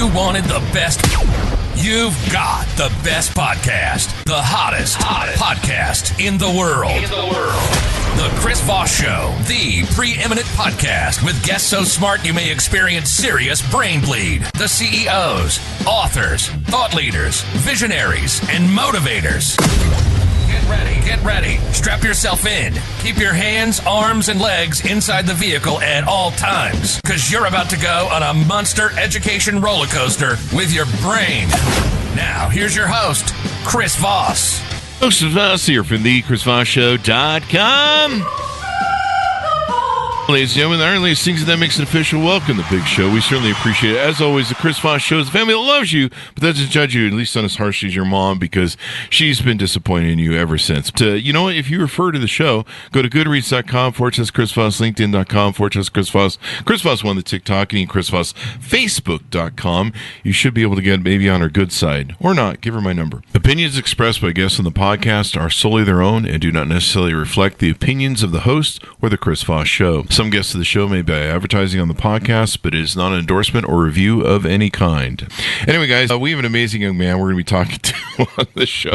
you wanted the best, you've got the best podcast. The hottest podcast in the world. The Chris Voss Show, the preeminent podcast with guests so smart you may experience serious brain bleed. The CEOs, authors, thought leaders, visionaries, and motivators. Get ready. Strap yourself in. Keep your hands, arms, and legs inside the vehicle at all times, because you're about to go on a monster education roller coaster with your brain. Now, here's your host, Chris Voss. Chris Voss here from the ChrisVossShow.com. Ladies and gentlemen, the earliest things that makes it official. Welcome to the big show. We certainly appreciate it. As always, the Chris Voss Show is a family that loves you, but doesn't judge you, at least not as harshly as your mom, because she's been disappointed in you ever since. You know what? If you refer to the show, go to goodreads.com/Chris Voss, LinkedIn.com/Chris Voss, Chris Voss on the TikTok, and Chris Voss, Facebook.com. You should be able to get maybe on her good side, or not. Give her my number. Opinions expressed by guests on the podcast are solely their own and do not necessarily reflect the opinions of the host or the Chris Voss Show. Some guests of the show may be advertising on the podcast, but it is not an endorsement or review of any kind. Anyway, guys, we have an amazing young man we're going to be talking to on the show.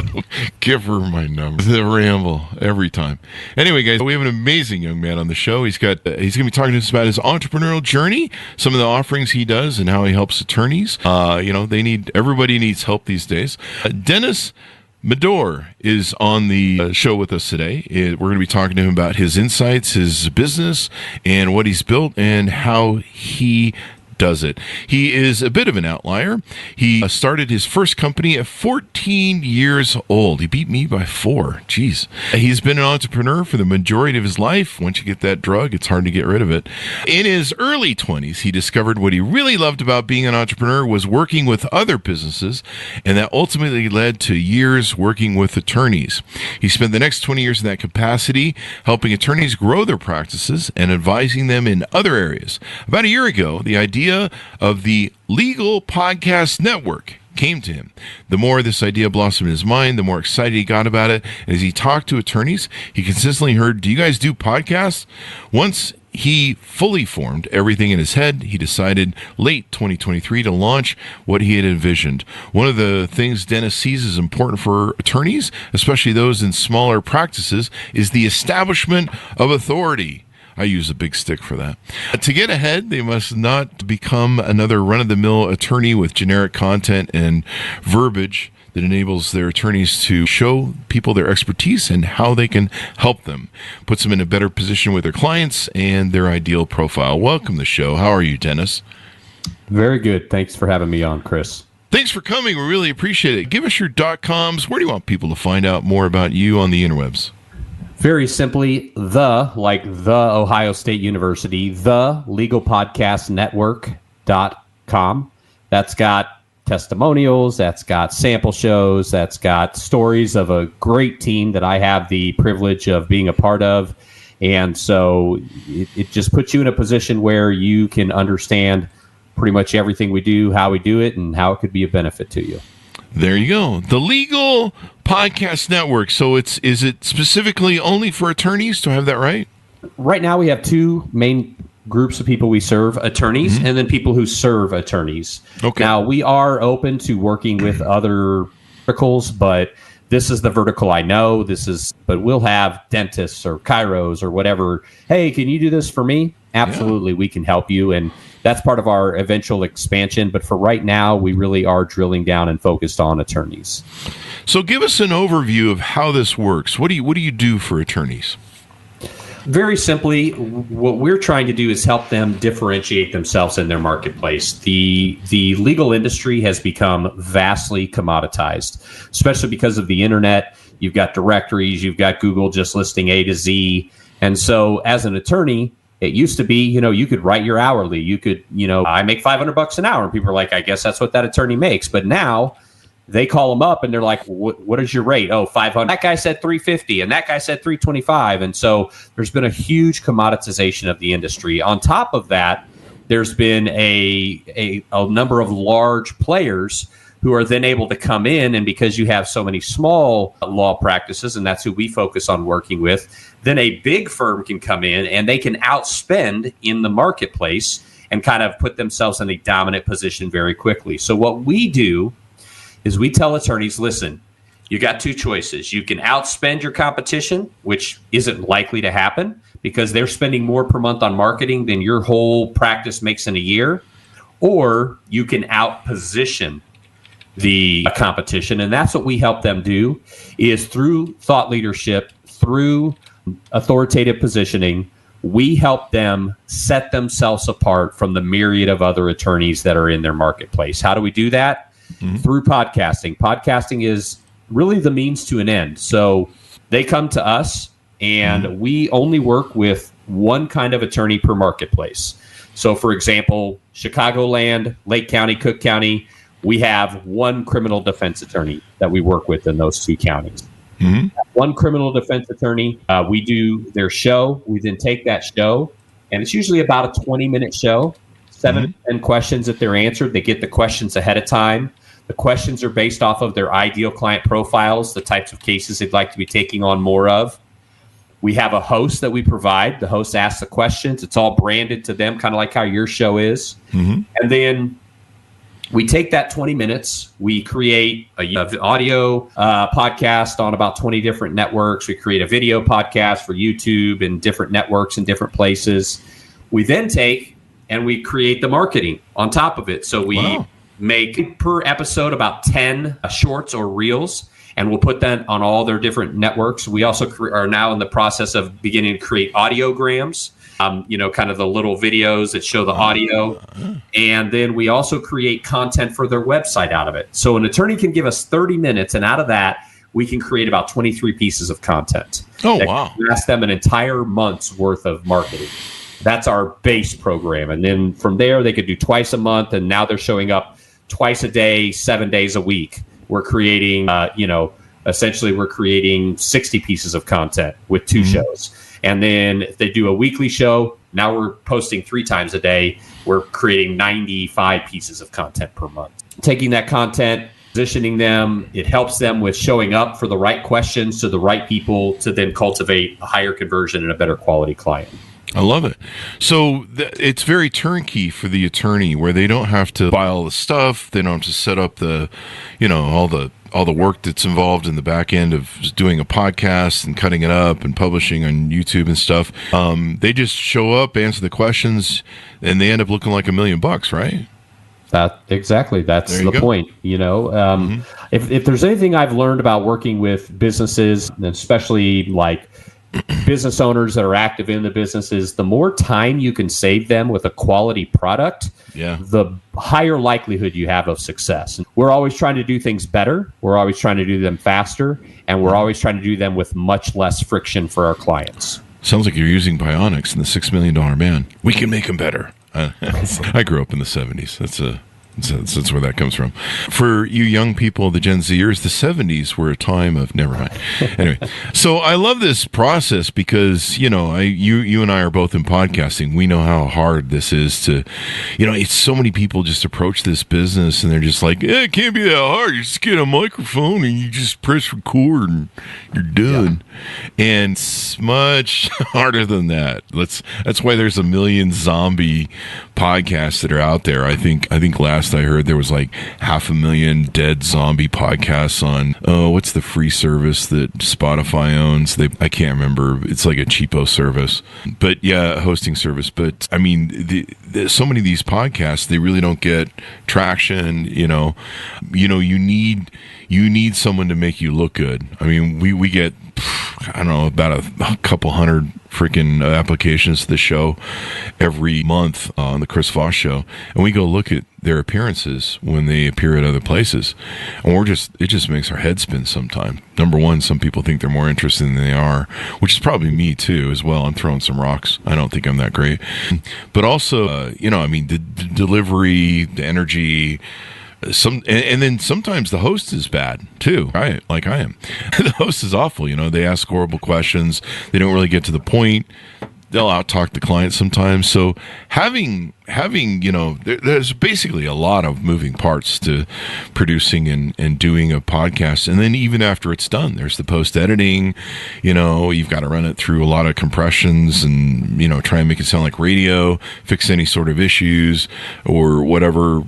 Give her my number. The ramble every time. Anyway, guys, we have an amazing young man on the show. He's going to be talking to us about his entrepreneurial journey, some of the offerings he does, and how he helps attorneys. Everybody needs help these days. Dennis Meador is on the show with us today. We're going to be talking to him about his insights, his business, and what he's built, and how he does it. He is a bit of an outlier. He started his first company at 14 years old. He beat me by 4. Jeez. He's been an entrepreneur for the majority of his life. Once you get that drug, it's hard to get rid of it. In his early 20s, he discovered what he really loved about being an entrepreneur was working with other businesses, and that ultimately led to years working with attorneys. He spent the next 20 years in that capacity, helping attorneys grow their practices and advising them in other areas. About a year ago, the idea of the Legal Podcast Network came to him. The more this idea blossomed in his mind, the more excited he got about it. And as he talked to attorneys, he consistently heard, "Do you guys do podcasts?" Once he fully formed everything in his head, he decided late 2023 to launch what he had envisioned. One of the things Dennis sees as important for attorneys, especially those in smaller practices, is the establishment of authority. I use a big stick for that. To get ahead, they must not become another run-of-the-mill attorney with generic content and verbiage that enables their attorneys to show people their expertise and how they can help them. Puts them in a better position with their clients and their ideal profile. Welcome to the show. How are you, Dennis? Very good. Thanks for having me on, Chris. Thanks for coming. We really appreciate it. Give us your .coms. Where do you want people to find out more about you on the interwebs? Very simply, the Ohio State University, the legalpodcastnetwork.com. That's got testimonials, that's got sample shows, that's got stories of a great team that I have the privilege of being a part of. And so it just puts you in a position where you can understand pretty much everything we do, how we do it, and how it could be a benefit to you. There you go. The Legal Podcast Network. So is it specifically only for attorneys? Do I have that right? Right now we have 2 main groups of people we serve, attorneys, and then people who serve attorneys. Okay. Now, we are open to working with other verticals, but this is the vertical I know. But we'll have dentists or chiros or whatever. Hey, can you do this for me? Absolutely, we can help you. And that's part of our eventual expansion. But for right now, we really are drilling down and focused on attorneys. So give us an overview of how this works. What do you do for attorneys? Very simply, what we're trying to do is help them differentiate themselves in their marketplace. The legal industry has become vastly commoditized, especially because of the internet. You've got directories, you've got Google just listing A to Z. And so as an attorney, it used to be, you could write your hourly. You could, I make $500 an hour. And people are like, I guess that's what that attorney makes. But now they call them up and they're like, what is your rate? Oh, $500. That guy said $350 and that guy said $325. And so there's been a huge commoditization of the industry. On top of that, there's been a number of large players who are then able to come in, and because you have so many small law practices, and that's who we focus on working with, then a big firm can come in and they can outspend in the marketplace, and kind of put themselves in a dominant position very quickly. So what we do is we tell attorneys, listen, you got two choices. You can outspend your competition, which isn't likely to happen because they're spending more per month on marketing than your whole practice makes in a year, or you can outposition the competition. And that's what we help them do, is through thought leadership, through authoritative positioning, we help them set themselves apart from the myriad of other attorneys that are in their marketplace. How do we do that? Through podcasting. Podcasting is really the means to an end. So they come to us, and we only work with one kind of attorney per marketplace. So, for example, Chicagoland, Lake County, Cook County, we have one criminal defense attorney that we work with in those two counties. One criminal defense attorney, we do their show. We then take that show, and it's usually about a 20-minute show, 7 to 10 questions that they're answered. They get the questions ahead of time. The questions are based off of their ideal client profiles, the types of cases they'd like to be taking on more of. We have a host that we provide. The host asks the questions. It's all branded to them, kind of like how your show is. And then we take that 20 minutes. We create an audio podcast on about 20 different networks. We create a video podcast for YouTube and different networks in different places. We then take and we create the marketing on top of it. So we make per episode about 10 shorts or reels, and we'll put that on all their different networks. We also are now in the process of beginning to create audiograms, kind of the little videos that show the audio. And then we also create content for their website out of it. So an attorney can give us 30 minutes, and out of that, we can create about 23 pieces of content. Oh, wow. Last them an entire month's worth of marketing. That's our base program. And then from there, they could do twice a month, and now they're showing up twice a day, 7 days a week. We're creating, essentially we're creating 60 pieces of content with 2 shows. And then if they do a weekly show, now we're posting 3 times a day. We're creating 95 pieces of content per month. Taking that content, positioning them, it helps them with showing up for the right questions to the right people to then cultivate a higher conversion and a better quality client. I love it. So it's very turnkey for the attorney, where they don't have to buy all the stuff. They don't have to set up the, all the work that's involved in the back end of doing a podcast and cutting it up and publishing on YouTube and stuff. They just show up, answer the questions, and they end up looking like $1 million, right? Exactly. That's the point. If there's anything I've learned about working with businesses, and especially like business owners that are active in the businesses, the more time you can save them with a quality product, the higher likelihood you have of success. We're always trying to do things better. We're always trying to do them faster, and we're always trying to do them with much less friction for our clients. Sounds like you're using bionics in the $6 Million Man. We can make them better. I grew up in the 70s. That's where that comes from. For you young people, the Gen Zers, the 70s were a time of never mind. Anyway, so I love this process because, you and I are both in podcasting. We know how hard this is to, it's so many people just approach this business and they're just like, it can't be that hard. You just get a microphone and you just press record and you're done. Yeah. And it's much harder than that. That's why there's 1 million zombie podcasts that are out there. I think last I heard there was like 500,000 dead zombie podcasts on what's the free service that Spotify owns? I can't remember. It's like a cheapo service, but a hosting service. But I mean, so many of these podcasts, they really don't get traction. You need someone to make you look good. I mean, we get, I don't know, about a couple hundred freaking applications to the show every month on the Chris Voss show, and we go look at their appearances when they appear at other places, and it just makes our head spin sometimes. Number one, some people think they're more interesting than they are, which is probably me too as well. I'm throwing some rocks. I don't think I'm that great, but also, the delivery, the energy. And then sometimes the host is bad too, right? Like I am. The host is awful. They ask horrible questions. They don't really get to the point. They'll out-talk the client sometimes. So having having, there's basically a lot of moving parts to producing and doing a podcast. And then even after it's done, there's the post editing, you've got to run it through a lot of compressions and, try and make it sound like radio, fix any sort of issues or whatever,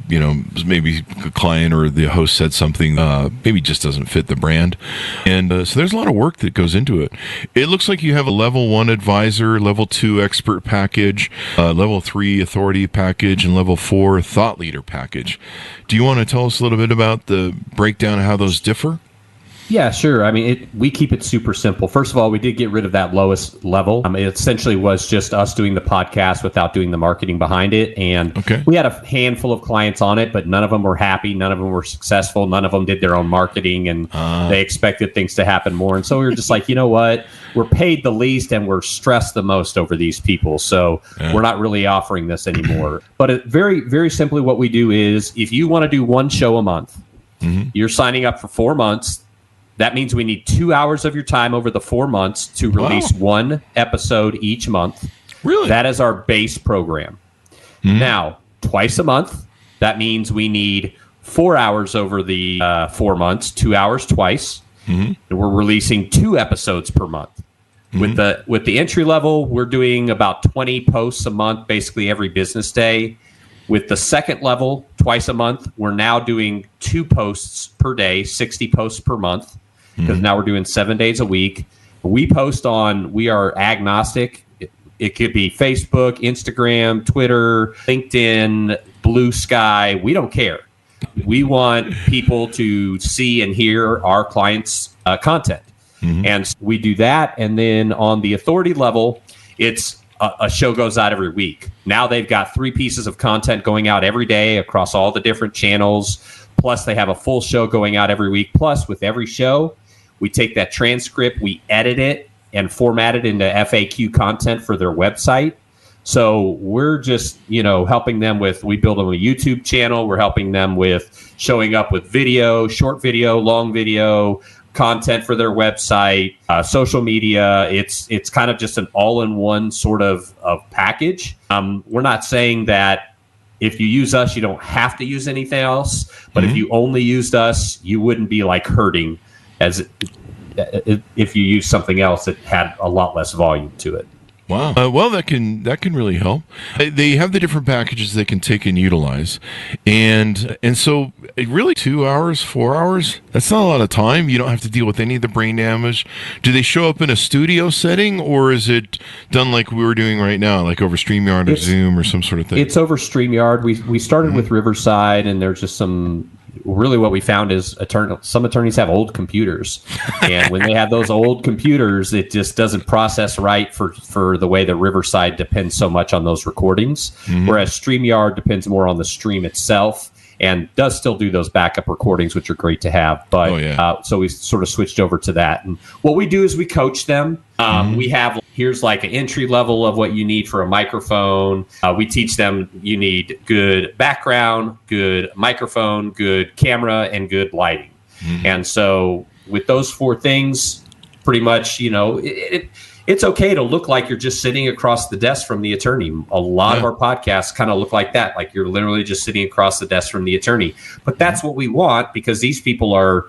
maybe the client or the host said something, maybe just doesn't fit the brand. And so there's a lot of work that goes into it. It looks like you have a level 1 advisor, level 2 expert package, level 3 authority package, and level 4 thought leader package. Do you want to tell us a little bit about the breakdown of how those differ? Yeah, sure. I mean, we keep it super simple. First of all, we did get rid of that lowest level. It essentially was just us doing the podcast without doing the marketing behind it. And we had a handful of clients on it, but none of them were happy. None of them were successful. None of them did their own marketing, and they expected things to happen more. And so we were just like, you know what? We're paid the least and we're stressed the most over these people. So we're not really offering this anymore. But very, very simply, what we do is if you want to do one show a month, you're signing up for 4 months. That means we need 2 hours of your time over the 4 months to release one episode each month. Really? That is our base program. Now, twice a month, that means we need 4 hours over the 4 months, 2 hours twice. And we're releasing 2 episodes per month. With the entry level, we're doing about 20 posts a month, basically every business day. With the second level, twice a month, we're now doing 2 posts per day, 60 posts per month, because now we're doing 7 days a week. We are agnostic. It could be Facebook, Instagram, Twitter, LinkedIn, Blue Sky. We don't care. We want people to see and hear our clients' content. And we do that. And then on the authority level, it's a show goes out every week. Now they've got 3 pieces of content going out every day across all the different channels. Plus, they have a full show going out every week. Plus, with every show, we take that transcript, we edit it, and format it into FAQ content for their website. So we're just, helping them with, we build them a YouTube channel. We're helping them with showing up with video, short video, long video, content for their website, social media. It's kind of just an all-in-one sort of package. We're not saying that if you use us, you don't have to use anything else. But if you only used us, you wouldn't be like hurting as if you use something else that had a lot less volume to it. Wow. Well, that can really help. They have the different packages they can take and utilize, and so really 2 hours, 4 hours. That's not a lot of time. You don't have to deal with any of the brain damage. Do they show up in a studio setting, or is it done like we were doing right now, like over StreamYard or Zoom or some sort of thing? It's over StreamYard. We started with Riverside, and there's just some. Really, what we found is some attorneys have old computers, and when they have those old computers, it just doesn't process right for the way that Riverside depends so much on those recordings, whereas StreamYard depends more on the stream itself and does still do those backup recordings, which are great to have. But so we sort of switched over to that. And what we do is we coach them. We have, here's like an entry level of what you need for a microphone. We teach them you need good background, good microphone, good camera, and good lighting. And so with those 4 things, pretty much, it's okay to look like you're just sitting across the desk from the attorney. A lot of our podcasts kind of look like that, like you're literally just sitting across the desk from the attorney. But that's what we want, because these people are,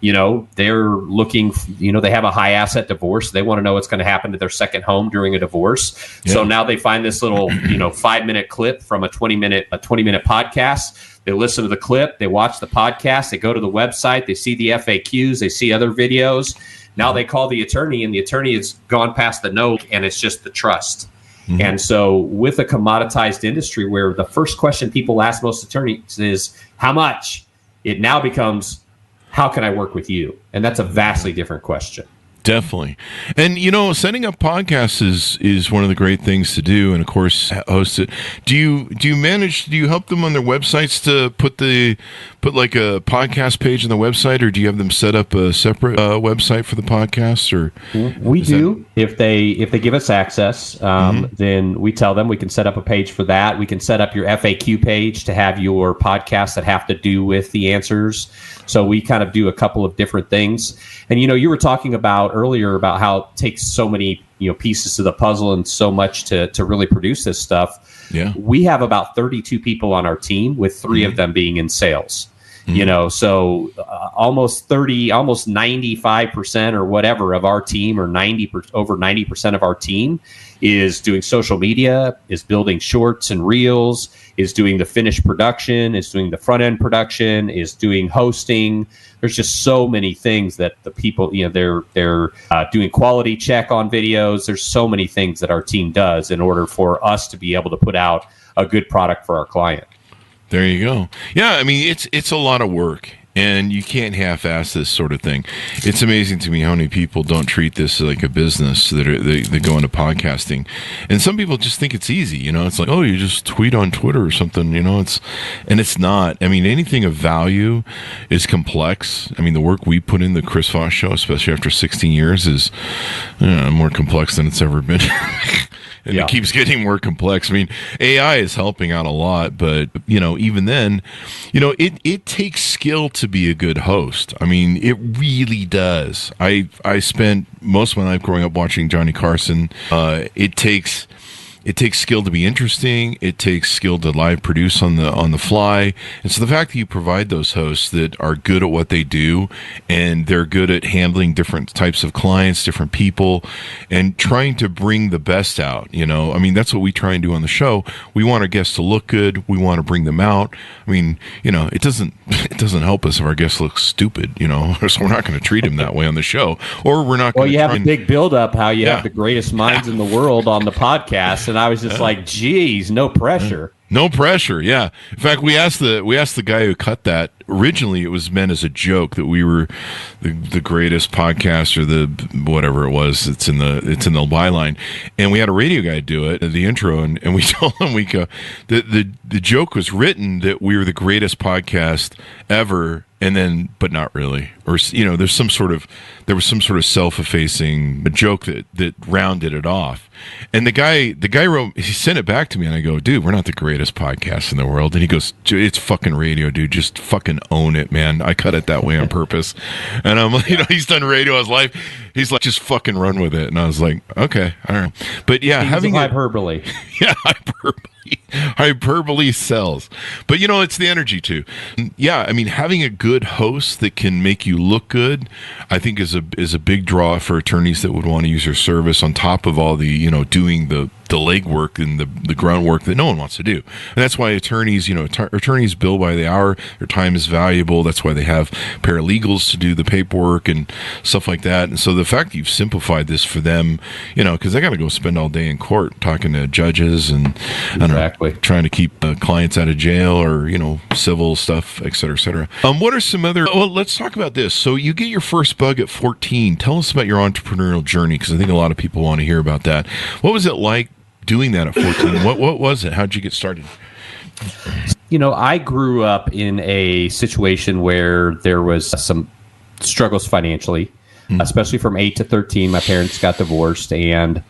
they're looking, they have a high asset divorce. They want to know what's going to happen to their second home during a divorce. So now they find this little, 5-minute clip from a 20-minute podcast. They listen to the clip, they watch the podcast, they go to the website, they see the FAQs, they see other videos. Now they call the attorney, and the attorney has gone past the note, and it's just the trust. And so with a commoditized industry where the first question people ask most attorneys is, how much? It now becomes, how can I work with you? And that's a vastly different question. Definitely. And, setting up podcasts is one of the great things to do. And of course, host it. Do you help them on their websites to put like a podcast page on the website, or do you have them set up a separate website for the podcast? Or we do. If they give us access, then we tell them we can set up a page for that. We can set up your FAQ page to have your podcasts that have to do with the answers. So we kind of do a couple of different things. And, you were talking about earlier about how it takes so many, pieces to the puzzle and so much to really produce this stuff. Yeah. We have about 32 people on our team, with 3 of them being in sales. So almost 95% or whatever of our team, or over 90% of our team is doing social media, is building shorts and reels, is doing the finished production, is doing the front end production, is doing hosting. There's just so many things that the people, they're doing quality check on videos. There's so many things that our team does in order for us to be able to put out a good product for our client. There you go. Yeah, I mean, it's a lot of work, and you can't half-ass this sort of thing. It's amazing to me how many people don't treat this like a business that go into podcasting, and some people just think it's easy. It's like, oh, you just tweet on Twitter or something. It's not. I mean, anything of value is complex. I mean, the work we put in the Chris Voss Show, especially after 16 years, is more complex than it's ever been. And It keeps getting more complex. I mean, AI is helping out a lot, but, even then, it takes skill to be a good host. I mean, it really does. I spent most of my life growing up watching Johnny Carson. It takes skill to be interesting. It takes skill to live produce on the fly. And so the fact that you provide those hosts that are good at what they do, and they're good at handling different types of clients, different people, and trying to bring the best out, I mean, that's what we try and do on the show. We want our guests to look good. We want to bring them out. I mean, it doesn't help us if our guests look stupid, so we're not going to treat them that way on the show, or we're not going to. Well, you have a big build-up how you have the greatest minds in the world on the podcast. And I was just like, geez, no pressure. No pressure, yeah. In fact, we asked the guy who cut that. Originally, it was meant as a joke that we were the greatest podcast, or the whatever it was. It's in the byline, and we had a radio guy do it, the intro, and we told him, we go, the joke was written that we were the greatest podcast ever. And then, but not really, or there was some sort of self-effacing joke that rounded it off. And the guy wrote, he sent it back to me, and I go, dude, we're not the greatest podcast in the world. And he goes, it's fucking radio, dude. Just fucking own it, man. I cut it that way on purpose. And I'm like, he's done radio his life. He's like, just fucking run with it. And I was like, okay, all right. But yeah, having hyperbole. Yeah, hyperbole sells. But it's the energy too. Yeah, I mean, having a good host that can make you look good, I think is a big draw for attorneys that would want to use your service, on top of all the doing the legwork and the groundwork that no one wants to do. And that's why attorneys bill by the hour. Their time is valuable. That's why they have paralegals to do the paperwork and stuff like that. And so the fact that you've simplified this for them, because they got to go spend all day in court talking to judges and exactly trying to keep clients out of jail, or civil stuff, et cetera, et cetera. What are some other? Well, let's talk about this. So you get your first bug at 14. Tell us about your entrepreneurial journey, because I think a lot of people want to hear about that. What was it like doing that at 14? What was it? How did you get started? I grew up in a situation where there was some struggles financially, especially from 8 to 13. My parents got divorced, and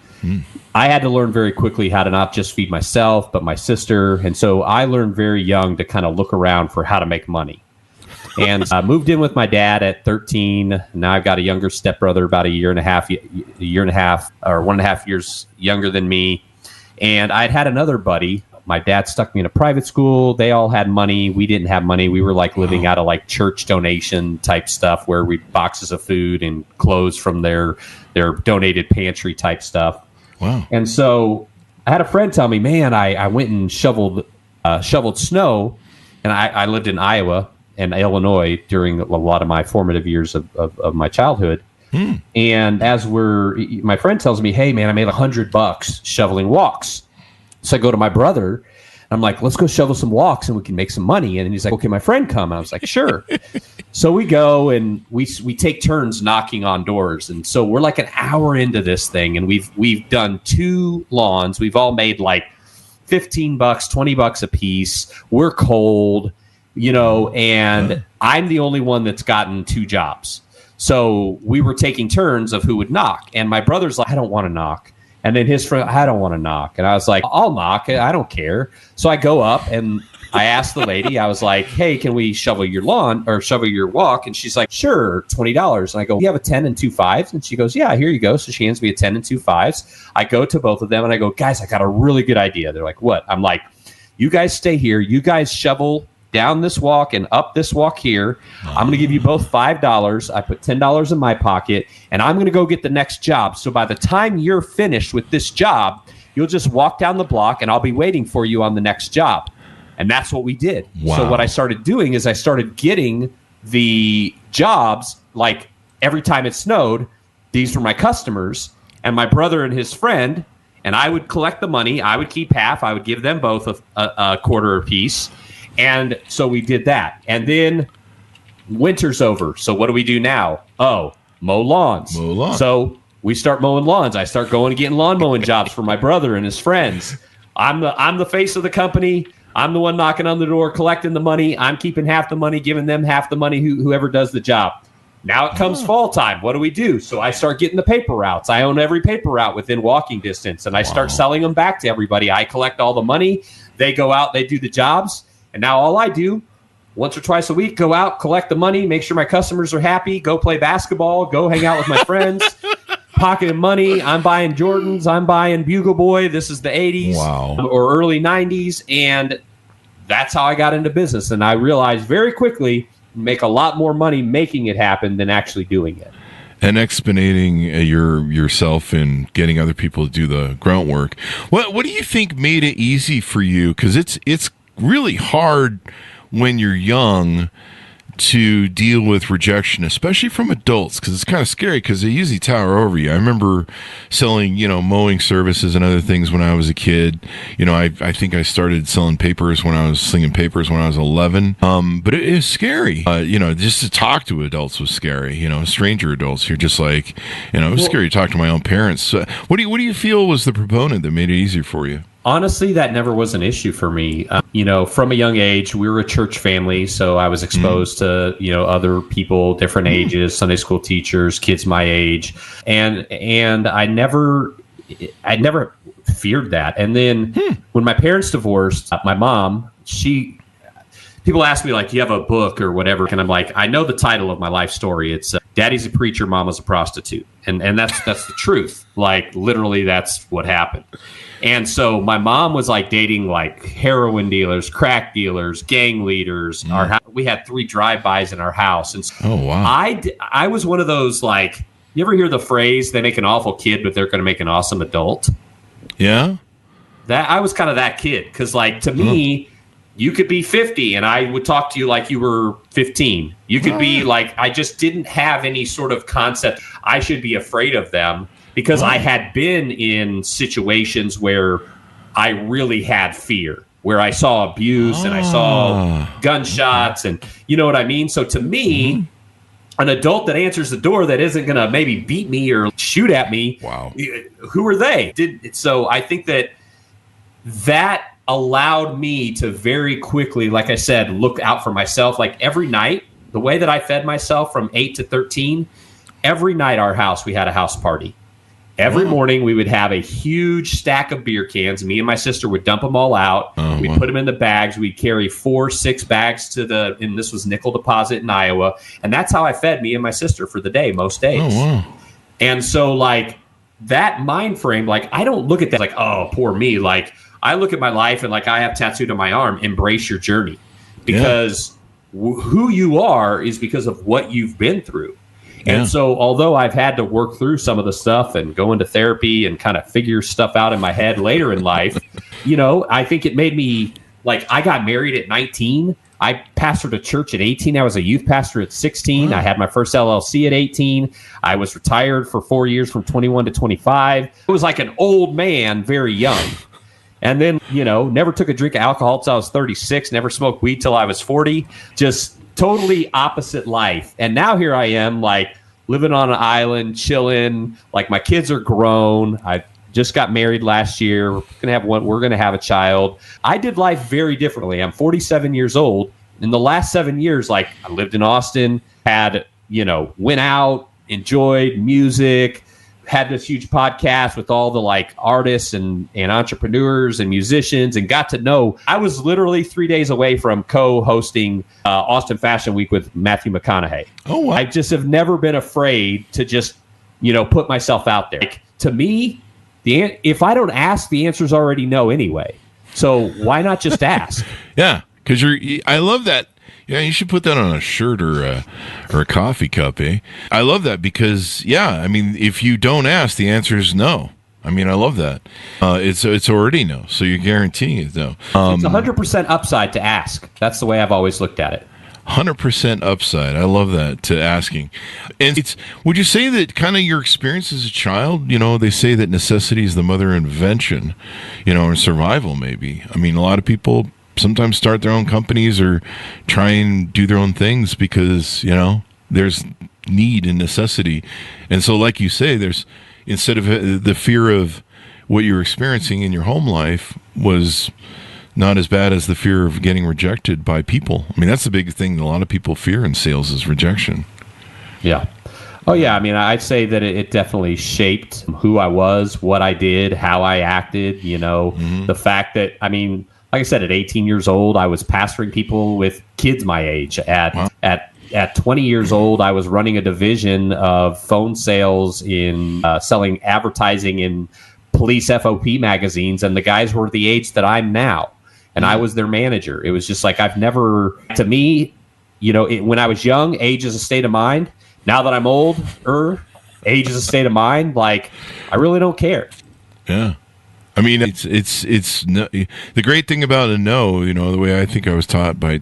I had to learn very quickly how to not just feed myself, but my sister. And so I learned very young to kind of look around for how to make money. And I moved in with my dad at 13. Now I've got a younger stepbrother, about a year and a half or 1.5 years younger than me. And I'd had another buddy. My dad stuck me in a private school. They all had money. We didn't have money. We were like living out of like church donation type stuff, where we boxes of food and clothes from their donated pantry type stuff. Wow. And so I had a friend tell me, man, I went and shoveled snow, and I lived in Iowa and Illinois during a lot of my formative years of my childhood. And my friend tells me, hey man, I made $100 shoveling walks. So I go to my brother, and I'm like, let's go shovel some walks and we can make some money. And he's like, okay, my friend come. And I was like, sure. So we go and we take turns knocking on doors. And so we're like an hour into this thing, and we've done 2 lawns. We've all made like $15, $20 a piece. We're cold, and I'm the only one that's gotten 2 jobs. So we were taking turns of who would knock. And my brother's like, I don't want to knock. And then his friend, I don't want to knock. And I was like, I'll knock. I don't care. So I go up, and I asked the lady, I was like, hey, can we shovel your lawn or shovel your walk? And she's like, sure, $20. And I go, you have a 10 and 2 5s? And she goes, yeah, here you go. So she hands me a 10 and 2 5s. I go to both of them and I go, guys, I got a really good idea. They're like, what? I'm like, you guys stay here. You guys shovel down this walk and up this walk here. I'm going to give you both $5. I put $10 in my pocket, and I'm going to go get the next job. So by the time you're finished with this job, you'll just walk down the block, and I'll be waiting for you on the next job. And that's what we did. Wow. So what I started doing is I started getting the jobs, like every time it snowed, these were my customers, and my brother and his friend, and I would collect the money. I would keep half. I would give them both a quarter apiece. And so we did that. And then winter's over. So what do we do now? Oh, mow lawns. Mow lawns. So we start mowing lawns. I start going and getting lawn mowing jobs for my brother and his friends. I'm the face of the company. I'm the one knocking on the door, collecting the money. I'm keeping half the money, giving them half the money, whoever does the job. Now it comes fall time. What do we do? So I start getting the paper routes. I own every paper route within walking distance, and I start selling them back to everybody. I collect all the money. They go out, they do the jobs. And now all I do, once or twice a week, go out, collect the money, make sure my customers are happy, go play basketball, go hang out with my friends, pocketing money. I'm buying Jordans. I'm buying Bugle Boy. This is the 80s or early 90s. And that's how I got into business. And I realized very quickly, make a lot more money making it happen than actually doing it. And exponenting yourself and getting other people to do the grunt work. What do you think made it easy for you? Because it's really hard when you're young to deal with rejection, especially from adults, because it's kind of scary because they usually tower over you. I remember selling, mowing services and other things when I was a kid. I think I started selling papers when I was slinging papers when I was 11. But it is scary. Just to talk to adults was scary. Stranger adults. You're just like, it was scary to talk to my own parents. So what do you feel was the proponent that made it easier for you? Honestly, that never was an issue for me. From a young age, we were a church family, so I was exposed to, other people, different ages, Sunday school teachers, kids my age, and I never feared that. And then when my parents divorced, my mom, people ask me, like, do you have a book or whatever? And I'm like, I know the title of my life story. It's Daddy's a Preacher, Mama's a Prostitute. And that's the truth. Like, literally, that's what happened. And so my mom was like dating like heroin dealers, crack dealers, gang leaders. We had 3 drive-bys in our house. And so I was one of those, like, you ever hear the phrase, they make an awful kid, but they're going to make an awesome adult? Yeah. I was kind of that kid. Because, like, to me, you could be 50 and I would talk to you like you were 15. You could be like, I just didn't have any sort of concept I should be afraid of them. Because I had been in situations where I really had fear, where I saw abuse and I saw gunshots and you know what I mean? So to me, an adult that answers the door that isn't going to maybe beat me or shoot at me, who are they? So I think that allowed me to very quickly, like I said, look out for myself. Like every night, the way that I fed myself from 8 to 13, every night our house, we had a house party. Every morning we would have a huge stack of beer cans. Me and my sister would dump them all out. We'd put them in the bags. We'd carry 4-6 bags and this was Nickel Deposit in Iowa. And that's how I fed me and my sister for the day, most days. And so like that mind frame, like I don't look at that like, oh, poor me. Like I look at my life and like I have tattooed on my arm, embrace your journey. Because who you are is because of what you've been through. And so although I've had to work through some of the stuff and go into therapy and kind of figure stuff out in my head later in life, I think it made me, like, I got married at 19. I pastored a church at 18. I was a youth pastor at 16. I had my first LLC at 18. I was retired for 4 years from 21 to 25. It was like an old man, very young. And then, never took a drink of alcohol till I was 36, never smoked weed till I was 40. Just totally opposite life. And now here I am, like living on an island, chilling. Like my kids are grown. I just got married last year. We're gonna have a child. I did life very differently. I'm 47 years old. In the last 7 years, like I lived in Austin, went out, enjoyed music, had this huge podcast with all the like artists and entrepreneurs and musicians, and got to know. I was literally 3 days away from co-hosting Austin Fashion Week with Matthew McConaughey. Oh, wow. I just have never been afraid to just, put myself out there. Like, to me, if I don't ask, the answer's already no anyway. So why not just ask? Yeah, because I love that. Yeah, you should put that on a shirt or a coffee cup, eh? I love that because, if you don't ask, the answer is no. I love that. It's already no, so you're guaranteeing it, no. It's 100% upside to ask. That's the way I've always looked at it. 100% upside. I love that, to asking. And would you say that kind of your experience as a child, they say that necessity is the mother of invention, or survival maybe. A lot of people sometimes start their own companies or try and do their own things because, there's need and necessity. And so, like you say, there's, instead of the fear of what you're experiencing in your home life was not as bad as the fear of getting rejected by people. That's the big thing that a lot of people fear in sales is rejection. Yeah. Oh, yeah. I'd say that it definitely shaped who I was, what I did, how I acted, the fact that, like I said, at 18 years old, I was pastoring people with kids my age. At 20 years old, I was running a division of phone sales in selling advertising in police FOP magazines, and the guys were the age that I'm now, and I was their manager. It was just like to me, when I was young, age is a state of mind. Now that I'm older, age is a state of mind. Like, I really don't care. Yeah. It's no, the great thing about a no, the way I think I was taught by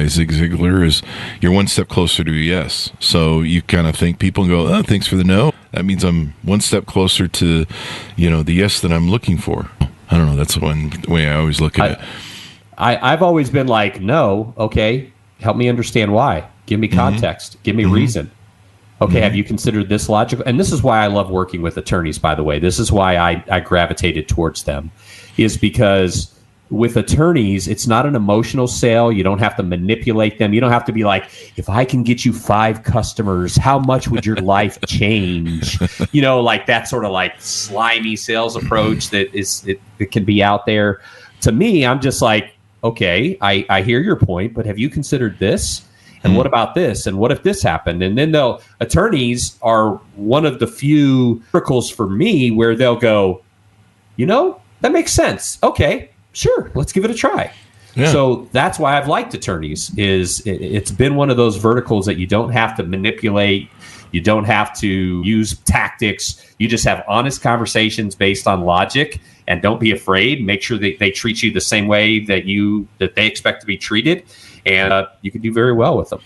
Zig Ziglar is you're one step closer to a yes. So you kind of think people go, oh, thanks for the no. That means I'm one step closer to, the yes that I'm looking for. I don't know. That's one way I always look at it. I've always been like, no, okay, help me understand why. Give me context. Give me reason. Okay, have you considered this logical? And this is why I love working with attorneys, by the way. This is why I gravitated towards them, is because with attorneys, it's not an emotional sale. You don't have to manipulate them. You don't have to be like, if I can get you 5 customers, how much would your life change? Like that sort of like slimy sales approach that it can be out there. To me, I'm just like, okay, I hear your point, but have you considered this? And what about this? And what if this happened? And then attorneys are one of the few circles for me where they'll go, that makes sense. Okay, sure, let's give it a try. Yeah. So that's why I've liked attorneys. It's been one of those verticals that you don't have to manipulate. You don't have to use tactics. You just have honest conversations based on logic, and don't be afraid. Make sure that they treat you the same way that they expect to be treated. And you can do very well with them.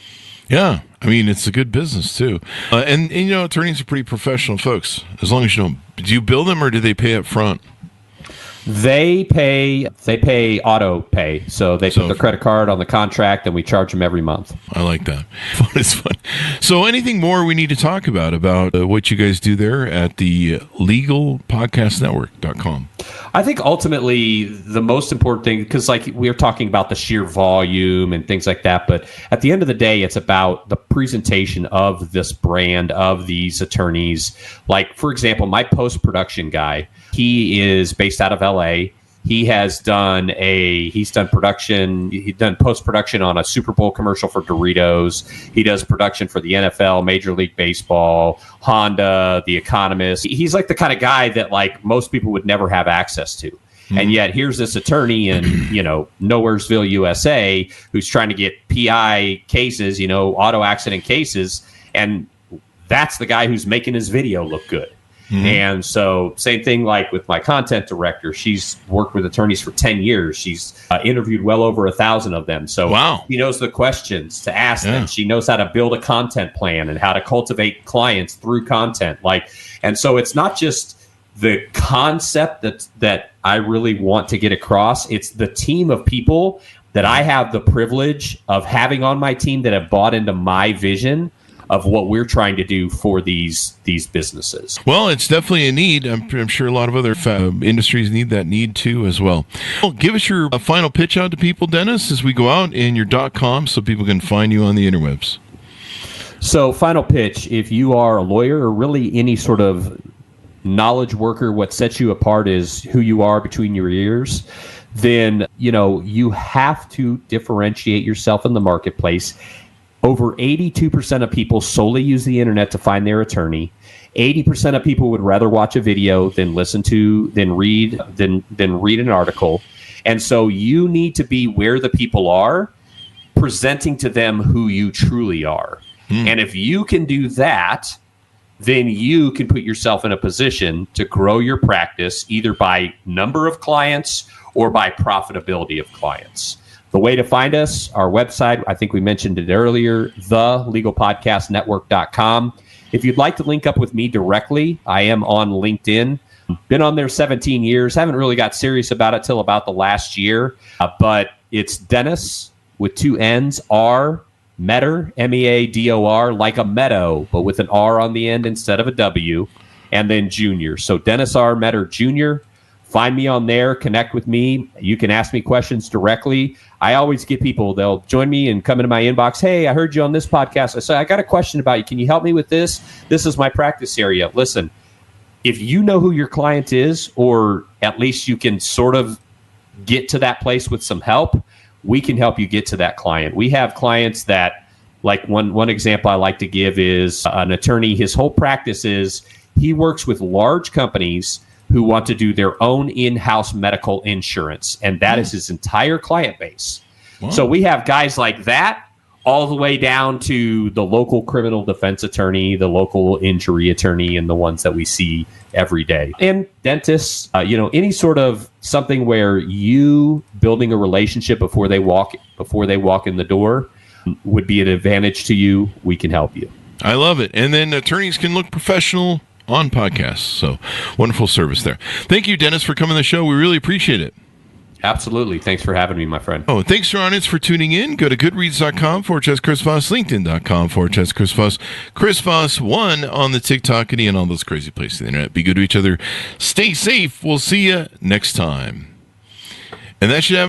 Yeah. It's a good business, too. And attorneys are pretty professional folks. As long as do you bill them or do they pay up front? They pay auto pay. So they put their credit card on the contract and we charge them every month. I like that. Fun is fun. So anything more we need to talk about what you guys do there at the legalpodcastnetwork.com? I think ultimately the most important thing, because like we were talking about the sheer volume and things like that, but at the end of the day, it's about the presentation of this brand, of these attorneys. Like, for example, my post-production guy, he is based out of LA. He's done post-production on a Super Bowl commercial for Doritos. He does production for the NFL, Major League Baseball, Honda, The Economist. He's like the kind of guy that like most people would never have access to. And yet here's this attorney in, Nowheresville, USA, who's trying to get PI cases, auto accident cases. And that's the guy who's making his video look good. And so same thing like with my content director. She's worked with attorneys for 10 years. She's interviewed well over 1,000 of them. So she knows the questions to ask them. She knows how to build a content plan and how to cultivate clients through content. And so it's not just the concept that I really want to get across. It's the team of people that I have the privilege of having on my team that have bought into my vision of what we're trying to do for these businesses. Well, it's definitely a need. I'm sure a lot of other industries need that need too as well. Give us your final pitch out to people, Dennis, as we go out, and your .com so people can find you on the interwebs. So final pitch, if you are a lawyer or really any sort of knowledge worker, what sets you apart is who you are between your ears, then, you have to differentiate yourself in the marketplace. Over 82% of people solely use the internet to find their attorney. 80% of people would rather watch a video than read an article. And so you need to be where the people are, presenting to them who you truly are. And if you can do that, then you can put yourself in a position to grow your practice either by number of clients or by profitability of clients. The way to find us, our website, I think we mentioned it earlier, thelegalpodcastnetwork.com. If you'd like to link up with me directly, I am on LinkedIn. Been on there 17 years. Haven't really got serious about it till about the last year. But it's Dennis with 2 N's, R, Meador, Meador, like a meadow, but with an R on the end instead of a W, and then Junior. So Dennis R. Meador Jr., find me on there, connect with me. You can ask me questions directly. I always get people, they'll join me and come into my inbox. Hey, I heard you on this podcast. I say, I got a question about you. Can you help me with this? This is my practice area. Listen, if you know who your client is, or at least you can sort of get to that place with some help, we can help you get to that client. We have clients that, like one example I like to give is an attorney. His whole practice is he works with large companies who want to do their own in-house medical insurance, and that is his entire client base. Wow. So we have guys like that all the way down to the local criminal defense attorney, the local injury attorney, and the ones that we see every day. And dentists, any sort of something where you building a relationship before they walk in the door would be an advantage to you. We can help you. I love it. And then attorneys can look professional on podcasts. So wonderful service there. Thank you, Dennis, for coming on the show. We really appreciate it. Absolutely. Thanks for having me, my friend. Oh, thanks to our audience for tuning in. Go to goodreads.com/Chris Voss, LinkedIn.com/Chris Voss, Chris Voss 1 on the TikTok and all those crazy places on the internet. Be good to each other. Stay safe. We'll see you next time. And that should have